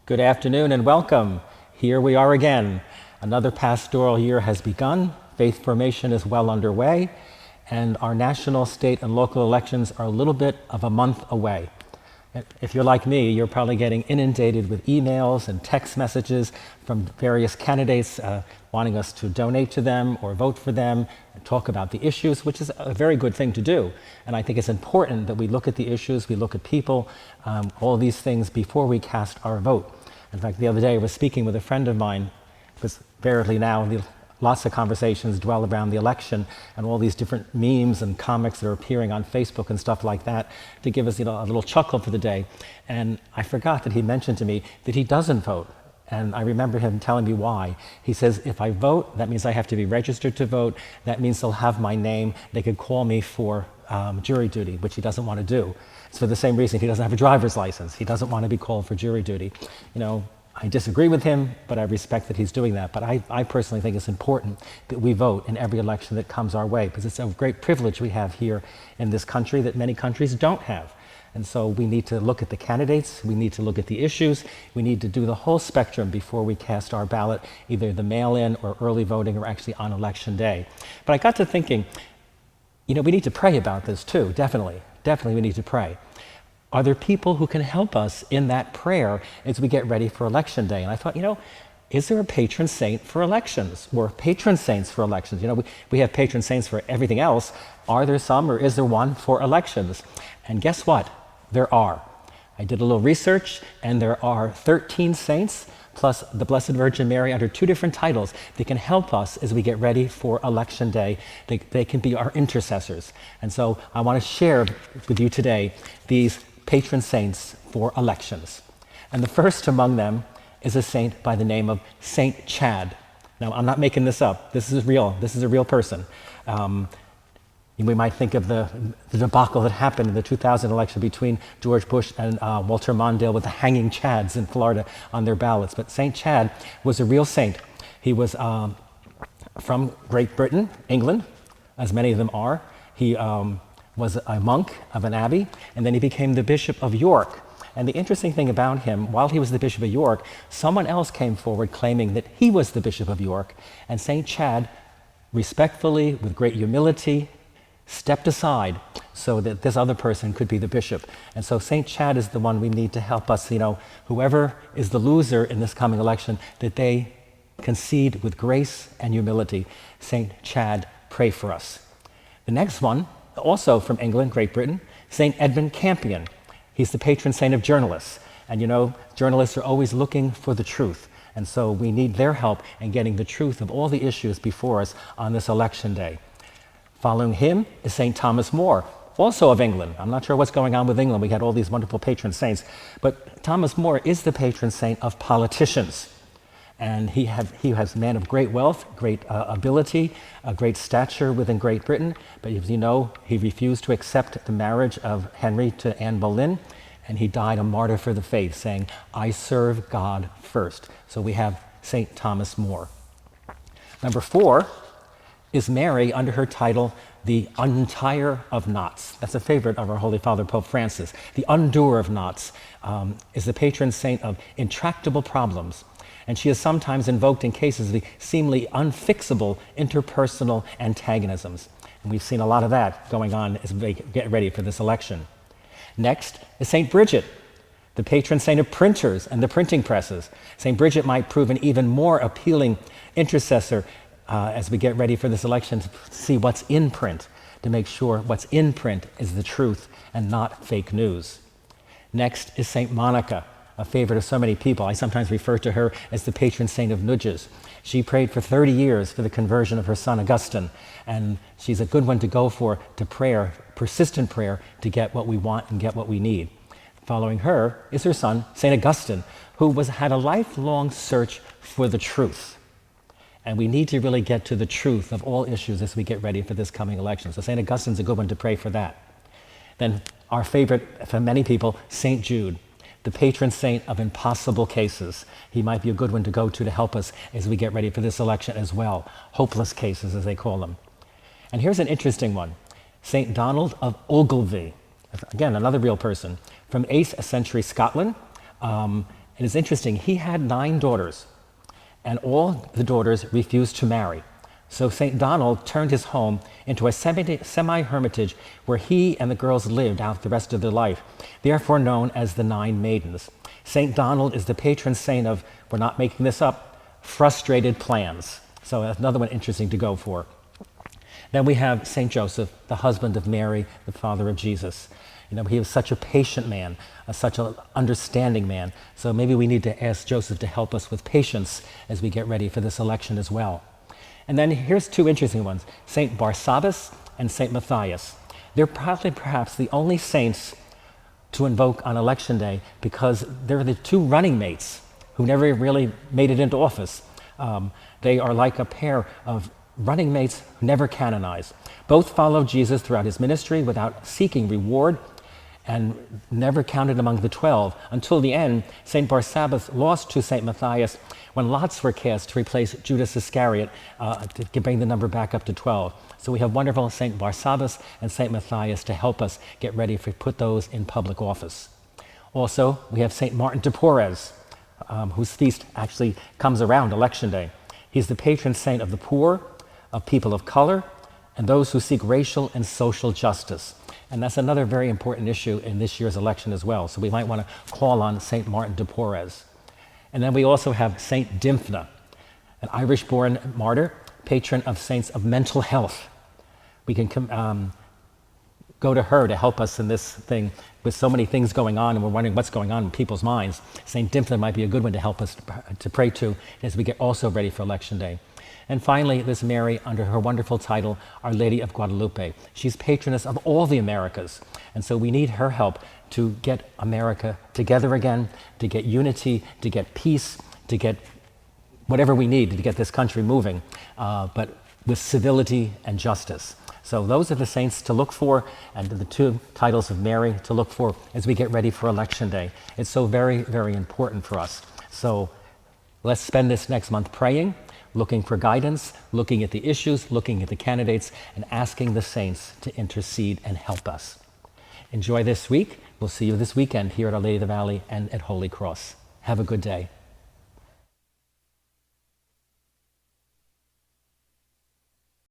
Good afternoon and welcome. Here we are again. Another pastoral year has begun, faith formation is well underway, and our national, state, and local elections are a little bit of a month away. If you're like me, you're probably getting inundated with emails and text messages from various candidates wanting us to donate to them or vote for them and talk about the issues, which is a very good thing to do. And I think it's important that we look at the issues, we look at people, all these things before we cast our vote. In fact, the other day I was speaking with a friend of mine, because verily now lots of conversations dwell around the election and all these different memes and comics that are appearing on Facebook and stuff like that to give us a little chuckle for the day. And I forgot that he mentioned to me that he doesn't vote. And I remember him telling me why. He says, if I vote, that means I have to be registered to vote. That means they'll have my name. They could call me for jury duty, which he doesn't want to do. It's for the same reason he doesn't have a driver's license. He doesn't want to be called for jury duty. You know, I disagree with him, but I respect that he's doing that. But I personally think it's important that we vote in every election that comes our way, because it's a great privilege we have here in this country that many countries don't have. And so we need to look at the candidates, we need to look at the issues, we need to do the whole spectrum before we cast our ballot, either the mail-in or early voting or actually on election day. But I got to thinking, you know, we need to pray about this too, definitely. Definitely we need to pray. Are there people who can help us in that prayer as we get ready for election day? And I thought, you know, is there a patron saint for elections or patron saints for elections? You know, we have patron saints for everything else. Are there some, or is there one for elections? And guess what? There are. I did a little research, and there are 13 saints plus the Blessed Virgin Mary under two different titles that can help us as we get ready for election day. They can be our intercessors. And so I want to share with you today these patron saints for elections. And the first among them is a saint by the name of Saint Chad. Now, I'm not making this up. This is real. This is a real person. We might think of the debacle that happened in the 2000 election between George Bush and Walter Mondale with the hanging Chads in Florida on their ballots. But Saint Chad was a real saint. He was from Great Britain, England, as many of them are. He was a monk of an abbey, and then he became the Bishop of York. And the interesting thing about him, while he was the Bishop of York, someone else came forward claiming that he was the Bishop of York. And Saint Chad, respectfully, with great humility, stepped aside so that this other person could be the bishop. And so Saint Chad is the one we need to help us, you know, whoever is the loser in this coming election, that they concede with grace and humility. Saint Chad, pray for us. The next one, also from England, Great Britain, Saint Edmund Campion. He's the patron saint of journalists. And you know, journalists are always looking for the truth. And so we need their help in getting the truth of all the issues before us on this election day. Following him is St. Thomas More, also of England. I'm not sure what's going on with England. We had all these wonderful patron saints. But Thomas More is the patron saint of politicians. And he has a man of great wealth, great ability, a great stature within Great Britain. But as you know, he refused to accept the marriage of Henry to Anne Boleyn. And he died a martyr for the faith, saying, I serve God first. So we have St. Thomas More. Number 4 is Mary under her title, the Untier of Knots. That's a favorite of our Holy Father, Pope Francis. The Undoer of Knots is the patron saint of intractable problems. And she is sometimes invoked in cases of the seemingly unfixable interpersonal antagonisms. And we've seen a lot of that going on as we get ready for this election. Next is St. Bridget, the patron saint of printers and the printing presses. St. Bridget might prove an even more appealing intercessor as we get ready for this election to see what's in print, to make sure what's in print is the truth and not fake news. Next is St. Monica, a favorite of so many people. I sometimes refer to her as the patron saint of nudges. She prayed for 30 years for the conversion of her son Augustine, and she's a good one to go for, to prayer, persistent prayer, to get what we want and get what we need. Following her is her son, St. Augustine, who had a lifelong search for the truth. And we need to really get to the truth of all issues as we get ready for this coming election. So St. Augustine's a good one to pray for that. Then our favorite for many people, St. Jude, the patron saint of impossible cases. He might be a good one to go to help us as we get ready for this election as well. Hopeless cases, as they call them. And here's an interesting one. St. Donald of Ogilvie, again, another real person, from 8th century Scotland. And it's interesting, he had 9 daughters, and all the daughters refused to marry. So St. Donald turned his home into a semi-hermitage where he and the girls lived out the rest of their life, therefore known as the 9 Maidens. St. Donald is the patron saint of, we're not making this up, frustrated plans. So that's another one interesting to go for. Then we have St. Joseph, the husband of Mary, the father of Jesus. He was such a patient man, such an understanding man. So maybe we need to ask Joseph to help us with patience as we get ready for this election as well. And then here's 2 interesting ones, St. Barsabbas and St. Matthias. They're probably perhaps the only saints to invoke on election day because they're the 2 running mates who never really made it into office. They are like a pair of running mates who never canonized. Both followed Jesus throughout his ministry without seeking reward and never counted among the 12. Until the end, St. Barsabbas lost to St. Matthias when lots were cast to replace Judas Iscariot to bring the number back up to 12. So we have wonderful St. Barsabbas and St. Matthias to help us get ready to put those in public office. Also, we have St. Martin de Porres, whose feast actually comes around Election Day. He's the patron saint of the poor, of people of color, and those who seek racial and social justice. And that's another very important issue in this year's election as well. So we might want to call on St. Martin de Porres. And then we also have St. Dymphna, an Irish-born martyr, patron of saints of mental health. We can go to her to help us in this thing with so many things going on, and we're wondering what's going on in people's minds. St. Dymphna might be a good one to help us to pray to as we get also ready for Election Day. And finally, there's Mary under her wonderful title, Our Lady of Guadalupe. She's patroness of all the Americas. And so we need her help to get America together again, to get unity, to get peace, to get whatever we need to get this country moving, but with civility and justice. So those are the saints to look for, and the 2 titles of Mary to look for as we get ready for Election Day. It's so very, very important for us. So let's spend this next month praying, looking for guidance, looking at the issues, looking at the candidates, and asking the saints to intercede and help us. Enjoy this week. We'll see you this weekend here at Our Lady of the Valley and at Holy Cross. Have a good day.